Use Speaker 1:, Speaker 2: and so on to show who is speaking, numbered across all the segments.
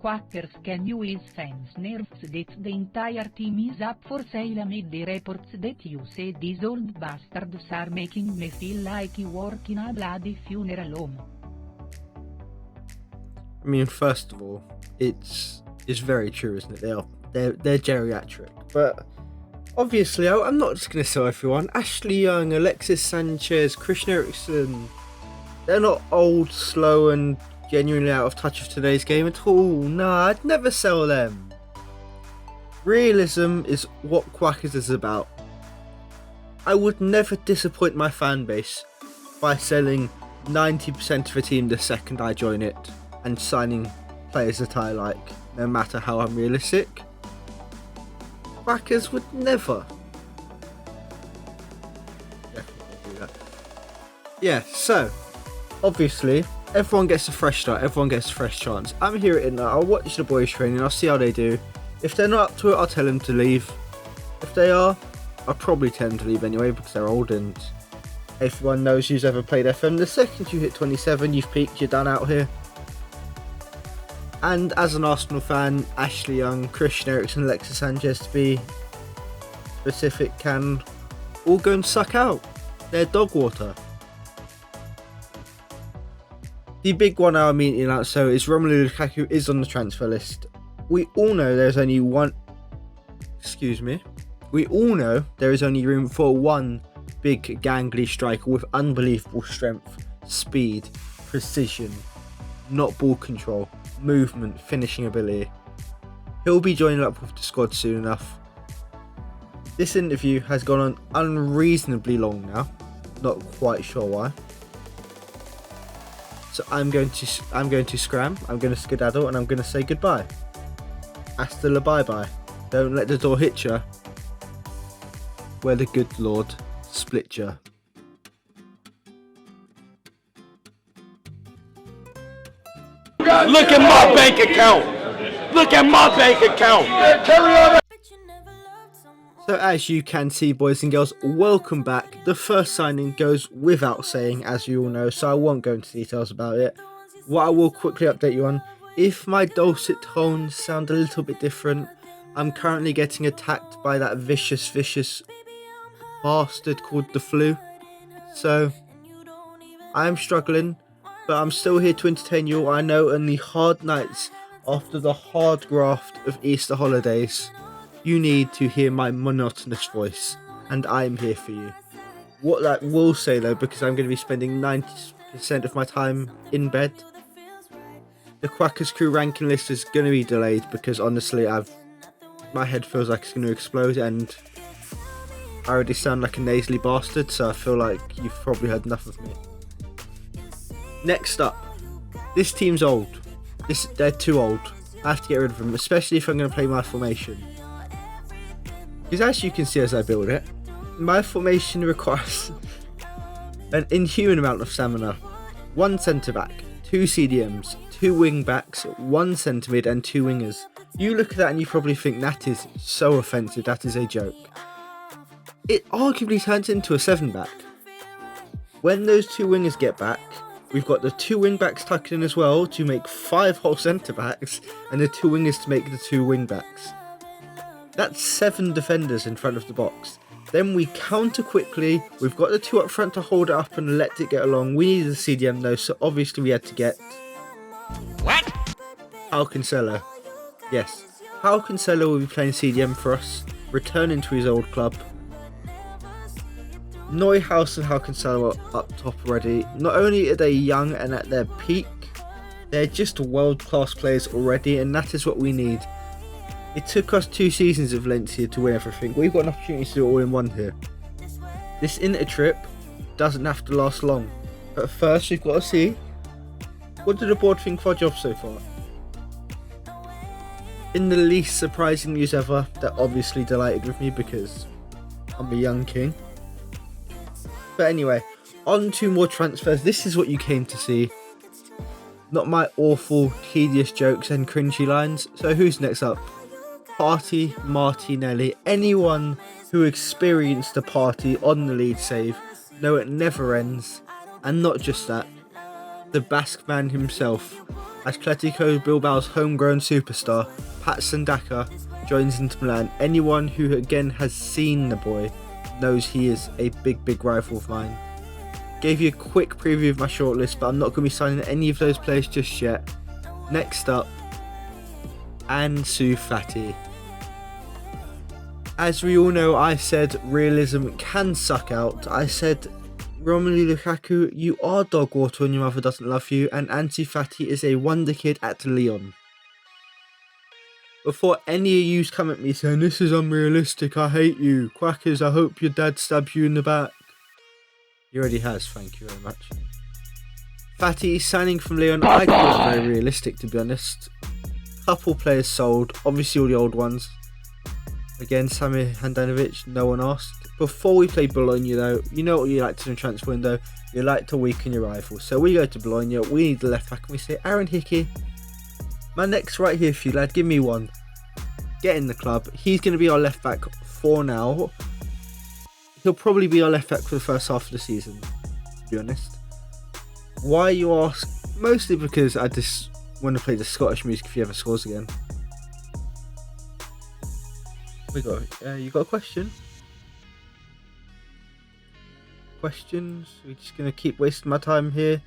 Speaker 1: Quackers, can you use fans nerves that the entire team is up for sale amid the reports that you said these old bastards are making me feel like you work in a bloody funeral home?
Speaker 2: I mean, first of all, it's very true, isn't it? They're geriatric, but obviously I'm not just going to sell everyone. Ashley Young, Alexis Sanchez, Christian Eriksen, they're not old, slow and genuinely out of touch of today's game at all. Nah, I'd never sell them. Realism is what Quackers is about. I would never disappoint my fan base by selling 90% of a team the second I join it and signing players that I like, no matter how unrealistic. Quackers would never. Definitely do that. Yeah, so obviously everyone gets a fresh start, everyone gets a fresh chance. I'm here at it now, I'll watch the boys training, I'll see how they do. If they're not up to it, I'll tell them to leave. If they are, I'll probably tell them to leave anyway because they're old, and everyone knows who's ever played FM. The second you hit 27, you've peaked, you're done out here. And as an Arsenal fan, Ashley Young, Christian Eriksen, Alexis Sanchez to be specific, can all go and suck out. They're dog water. The big one I immediately announced so is Romelu Lukaku is on the transfer list. We all know there is only room for one big gangly striker with unbelievable strength, speed, precision, not ball control, movement, finishing ability. He'll be joining up with the squad soon enough. This interview has gone on unreasonably long now, not quite sure why. So I'm going to scram, I'm going to skedaddle, and I'm going to say goodbye. Hasta la bye bye. Don't let the door hit ya, where the good Lord split ya.
Speaker 3: Look at my bank account! Look at my bank account!
Speaker 2: So as you can see, boys and girls, welcome back. The first signing goes without saying, as you all know, so I won't go into details about it. What I will quickly update you on, if my dulcet tones sound a little bit different, I'm currently getting attacked by that vicious bastard called the flu. So I am struggling, but I'm still here to entertain you all. I know on the hard nights after the hard graft of Easter holidays, you need to hear my monotonous voice, and I'm here for you. What that will say though, because I'm going to be spending 90% of my time in bed, the Quackers crew ranking list is going to be delayed because honestly my head feels like it's going to explode, and I already sound like a nasally bastard, so I feel like you've probably heard enough of me. Next up, this team's old. They're too old. I have to get rid of them, especially if I'm going to play my formation. Because as you can see as I build it, my formation requires an inhuman amount of stamina. 1 centre back, 2 CDMs, 2 wing backs, 1 centre mid and 2 wingers. You look at that and you probably think that is so offensive, that is a joke. It arguably turns into a 7 back. When those 2 wingers get back, we've got the 2 wing backs tucked in as well to make 5 whole centre backs, and the 2 wingers to make the 2 wing backs. That's 7 defenders in front of the box. Then we counter quickly. We've got the 2 up front to hold it up and let it get along. We needed a CDM though, so obviously we had to get João Cancelo. Yes, João Cancelo will be playing CDM for us, returning to his old club. Neuhaus and João Cancelo are up top already. Not only are they young and at their peak, they're just world-class players already, and that is what we need. It took us 2 seasons of Valencia to win everything. We've got an opportunity to do it all in one here. This Inter trip doesn't have to last long. But first we've got to see, what did the board think of our job so far? In the least surprising news ever, they're obviously delighted with me because I'm a young king. But anyway, on to more transfers. This is what you came to see. Not my awful, tedious jokes and cringy lines. So who's next up? Party Martinelli. Anyone who experienced a party on the lead save know it never ends. And not just that, the Basque man himself, Atletico Bilbao's homegrown superstar, Patson Daka, joins Inter Milan. Anyone who again has seen the boy knows he is a big rival of mine. Gave you a quick preview of my shortlist, but I'm not going to be signing any of those players just yet. Next up, Ansu Fati. As we all know, I said realism can suck out. I said, Romelu Lukaku, you are dog water when your mother doesn't love you, and Ansu Fati is a wonder kid at Lyon. Before any of you come at me saying, this is unrealistic, I hate you, Quackers, I hope your dad stabs you in the back. He already has, thank you very much. Fati signing from Lyon, I thought it was very realistic, to be honest. Couple players sold, obviously all the old ones. Again, Samir Handanovic, no one asked. Before we play Bologna though, you know what you like to do in the transfer window, you like to weaken your rivals. So we go to Bologna, we need the left back, and we say, Aaron Hickey, my neck's right here for you lad, give me one. Get in the club, he's going to be our left back for now. He'll probably be our left back for the first half of the season, to be honest. Why, you ask? Mostly because I just want to play the Scottish music if he ever scores again. You got a question? Questions? We're just going to keep wasting my time here.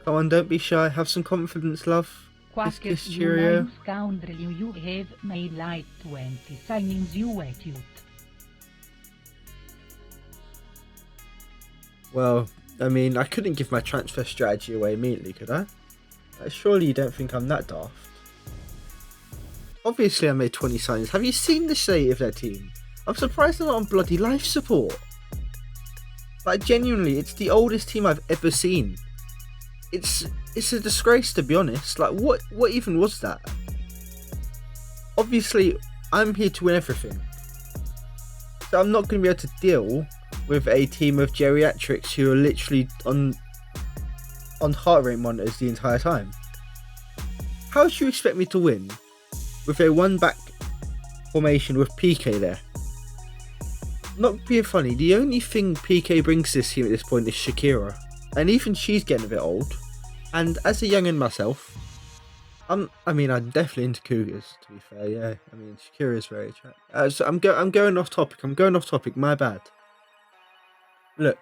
Speaker 2: Come on, don't be shy, have some confidence, love. Kiss, cheerio.
Speaker 1: Scoundrel, you have made like 20 signings you attitude.
Speaker 2: Well, I mean, I couldn't give my transfer strategy away immediately, could I? Surely you don't think I'm that daft. Obviously I made 20 signings. Have you seen the state of their team? I'm surprised they're not on bloody life support. Like, genuinely, it's the oldest team I've ever seen. It's a disgrace, to be honest. Like, what even was that? Obviously, I'm here to win everything. So I'm not going to be able to deal with a team of geriatrics who are literally on heart rate monitors the entire time. How do you expect me to win with a one-back formation with PK there? Not being funny, the only thing PK brings to this team at this point is Shakira. And even she's getting a bit old. And as a young'un myself, I'm definitely into cougars, to be fair, yeah. I mean, Shakira is very attractive. So I'm going off topic, my bad. Look,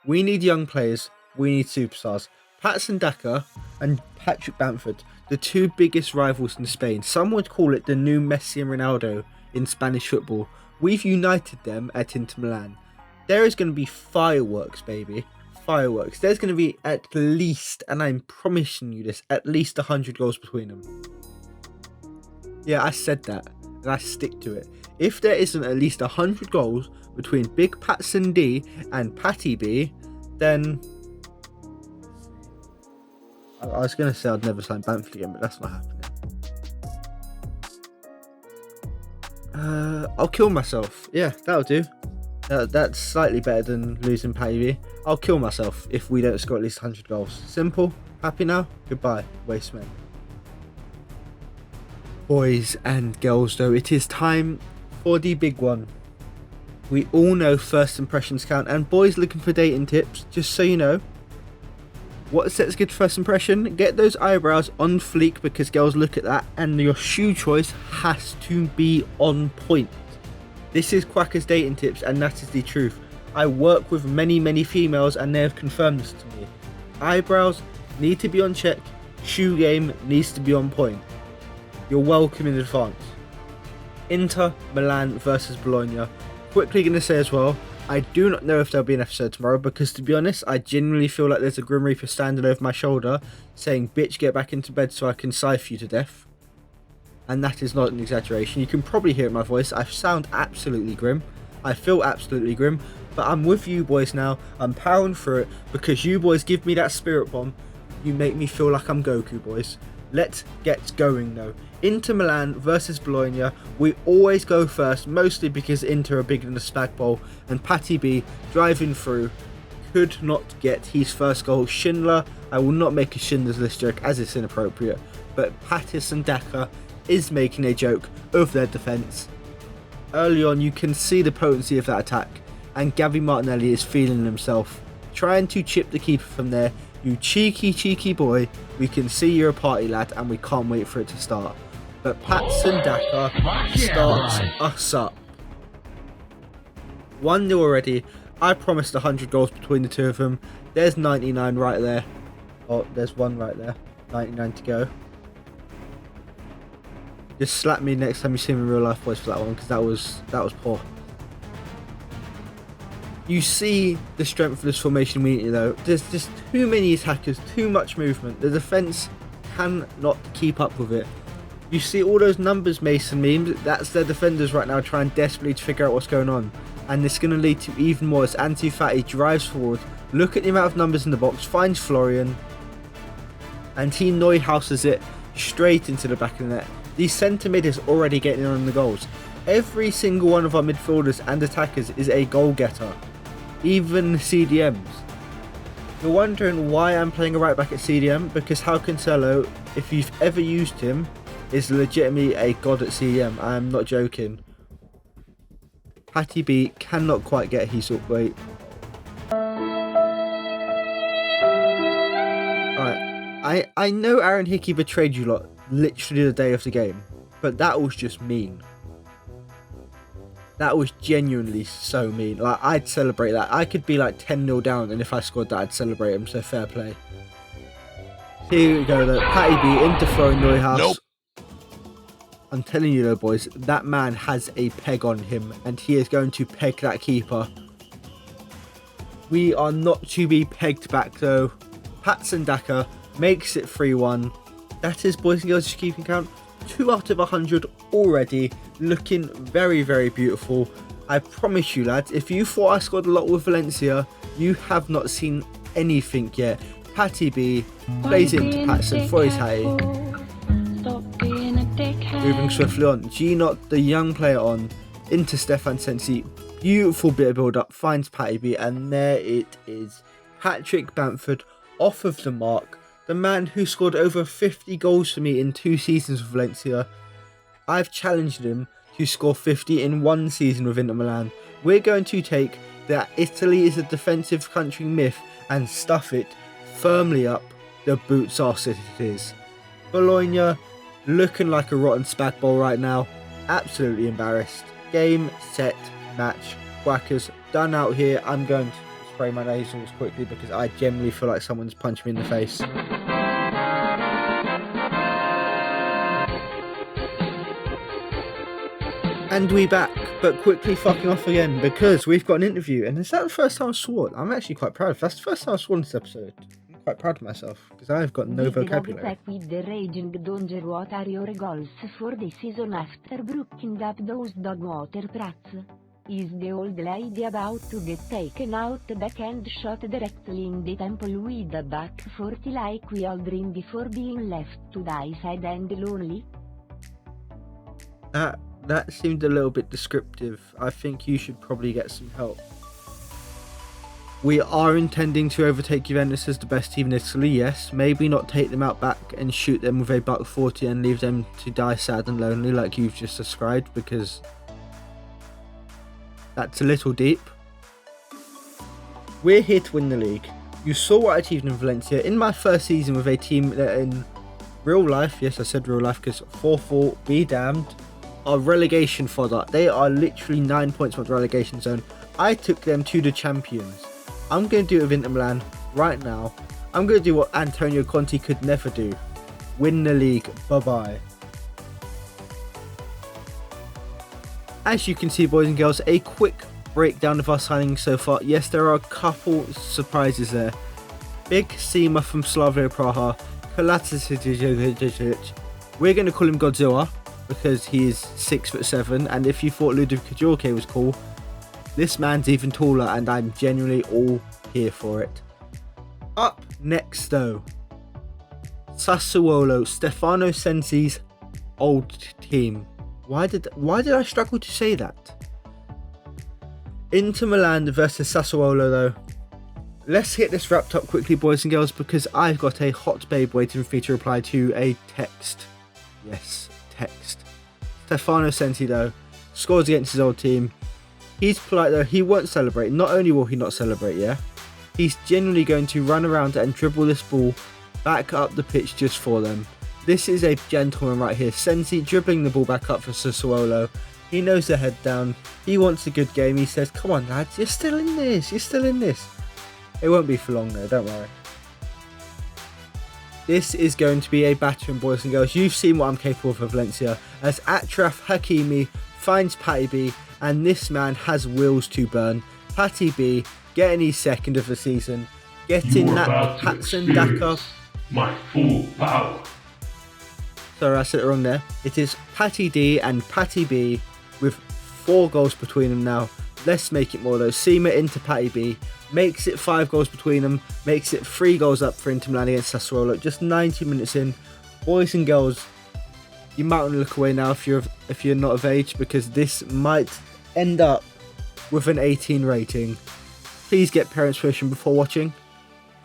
Speaker 2: we need young players, we need superstars. Patson Daka and Patrick Bamford, the two biggest rivals in Spain. Some would call it the new Messi and Ronaldo in Spanish football. We've united them at Inter Milan. There is going to be fireworks, baby. Fireworks. There's going to be at least, and I'm promising you this, at least 100 goals between them. Yeah, I said that, and I stick to it. If there isn't at least 100 goals between Big Patson D and Patty B, then I was going to say I'd never sign Bamford again, but that's not happening. I'll kill myself. Yeah, that'll do. That's slightly better than losing Patty B. I'll kill myself if we don't score at least 100 goals. Simple. Happy now? Goodbye, waste men. Boys and girls though, it is time for the big one. We all know first impressions count, and boys looking for dating tips, just so you know. What sets a good first impression? Get those eyebrows on fleek, because girls look at that, and your shoe choice has to be on point. This is Quacker's dating tips, and that is the truth. I work with many females and they have confirmed this to me. Eyebrows need to be on check, shoe game needs to be on point. You're welcome in advance. Inter Milan versus Bologna. Quickly going to say as well, I do not know if there'll be an episode tomorrow, because to be honest, I genuinely feel like there's a Grim Reaper standing over my shoulder saying, bitch, get back into bed so I can scythe you to death. And that is not an exaggeration. You can probably hear it in my voice. I sound absolutely grim. I feel absolutely grim. But I'm with you boys now. I'm powering through it, because you boys give me that spirit bomb. You make me feel like I'm Goku, boys. Let's get going though. Inter Milan versus Bologna. We always go first, mostly because Inter are bigger than the Spag Bowl, and Patty B, driving through, could not get his first goal. Schindler, I will not make a Schindler's List joke as it's inappropriate, but Patterson Daka is making a joke of their defence. Early on, you can see the potency of that attack, and Gavi Martinelli is feeling himself, trying to chip the keeper from there. You cheeky boy, we can see you're a party lad and we can't wait for it to start. But Patson Daka starts us up. 1-0 already. I promised 100 goals between the two of them. There's 99 right there. Oh, there's one right there. 99 to go. Just slap me next time you see me in real life, boys, for that one, because that was poor. You see the strength of this formation immediately though. There's just too many attackers, too much movement. The defence cannot keep up with it. You see all those numbers Mason memes, that's their defenders right now trying desperately to figure out what's going on. And it's going to lead to even more as Ansu Fati drives forward. Look at the amount of numbers in the box, finds Florian. And he Neuhauses it straight into the back of the net. The centre mid is already getting on the goals. Every single one of our midfielders and attackers is a goal getter. Even CDMs. You're wondering why I'm playing a right back at CDM, because João Cancelo, if you've ever used him, is legitimately a god at CDM. I am not joking. Patty B cannot quite get his up weight. Alright, I know Aaron Hickey betrayed you lot literally the day of the game, but that was just mean. That was genuinely so mean. Like, I'd celebrate that. I could be like 10-0 down, and if I scored that, I'd celebrate him. So fair play. Here we go though. Patty B into Florian Neuhaus. Nope. I'm telling you though, boys, that man has a peg on him, and he is going to peg that keeper. We are not to be pegged back though. Patson Daka makes it 3-1. That is, boys and girls, just keeping count. 2 out of 100 already, looking very, very beautiful. I promise you, lads, if you thought I scored a lot with Valencia, you have not seen anything yet. Patty B plays into Patson for his hay. Moving swiftly on, G-Not, the young player, on into Stefan Sensi. Beautiful bit of build up, finds Patty B, and there it is. Patrick Bamford off of the mark. The man who scored over 50 goals for me in 2 seasons with Valencia. I've challenged him to score 50 in 1 season with Inter Milan. We're going to take that Italy is a defensive country myth and stuff it firmly up the boots arse it is. Bologna looking like a rotten spag bowl right now. Absolutely embarrassed. Game, set, match. Quackers done out here. I'm going to spray my nasals quickly because I generally feel like someone's punched me in the face. And we back, but quickly fucking off again because we've got an interview. And is that the first time I've sworn? I'm actually quite proud. If that's the first time I've sworn this episode, I'm quite proud of myself because I've got no vocabulary.
Speaker 4: With the raging danger, what are your goals for the season after breaking up those dog water prats? Is the old lady about to get taken out back and shot directly in the temple with a back 40 like we all dreamed before being left to die sad and lonely?
Speaker 2: That seemed a little bit descriptive. I think you should probably get some help. We are intending to overtake Juventus as the best team in Italy, yes. Maybe not take them out back and shoot them with a buck 40 and leave them to die sad and lonely like you've just described, because that's a little deep. We're here to win the league. You saw what I achieved in Valencia in my first season with a team that in real life, yes I said real life because 4-4, be damned, are relegation fodder. They are literally 9 points from the relegation zone. I took them to the champions. I'm going to do it with Inter Milan right now. I'm going to do what Antonio Conte could never do. Win the league. Bye-bye. As you can see, boys and girls, a quick breakdown of our signings so far. Yes, there are a couple surprises there. Big Sema from Slavia Praha. We're going to call him Godzilla because he is 6'7", and if you thought Ludovic Kajorke was cool, this man's even taller, and I'm genuinely all here for it. Up next though, Sassuolo, Stefano Sensi's old team. Why did I struggle to say that? Inter Milan versus Sassuolo though. Let's get this wrapped up quickly, boys and girls, because I've got a hot babe waiting for me to reply to a text. Yes, text. Stefano Sensi though scores against his old team. He's polite though, he won't celebrate. Not only will he not celebrate, yeah, he's genuinely going to run around and dribble this ball back up the pitch just for them. This is a gentleman right here. Sensi dribbling the ball back up for Sassuolo. He knows the head down. He wants a good game. He says, come on lads, you're still in this. You're still in this. It won't be for long though, don't worry. This is going to be a battering, boys and girls. You've seen what I'm capable of for Valencia, as Achraf Hakimi finds Patty B, and this man has wheels to burn. Patty B getting his second of the season, getting that Patson Daka.
Speaker 3: My full power.
Speaker 2: Sorry, I said it wrong there. It is Patty D and Patty B with 4 goals between them now. Let's make it more though. Seema into Patty B. Makes it 5 goals between them. Makes it 3 goals up for Inter Milan against Sassuolo. Just 90 minutes in. Boys and girls, you might want to look away now if you're not of age, because this might end up with an 18 rating. Please get parents' permission before watching.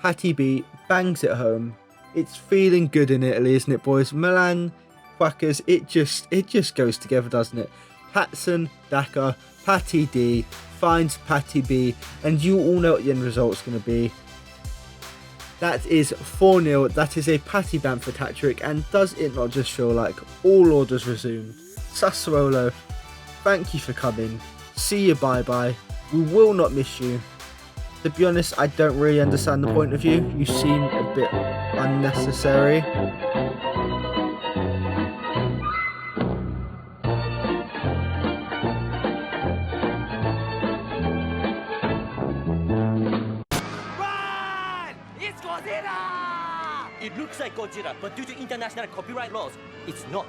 Speaker 2: Patty B bangs it home. It's feeling good in Italy, isn't it, boys? Milan, Quackers, it just goes together, doesn't it? Patson Daka, Patty D finds Patty B, and you all know what the end result's going to be. That is 4-0. That is a Patty Bamford hat-trick, and does it not just feel like all orders resumed? Sassuolo, thank you for coming. See you, bye-bye. We will not miss you. To be honest, I don't really understand the point of view. You seem a bit unnecessary.
Speaker 5: It looks like Godzilla, but due to international copyright laws, it's not.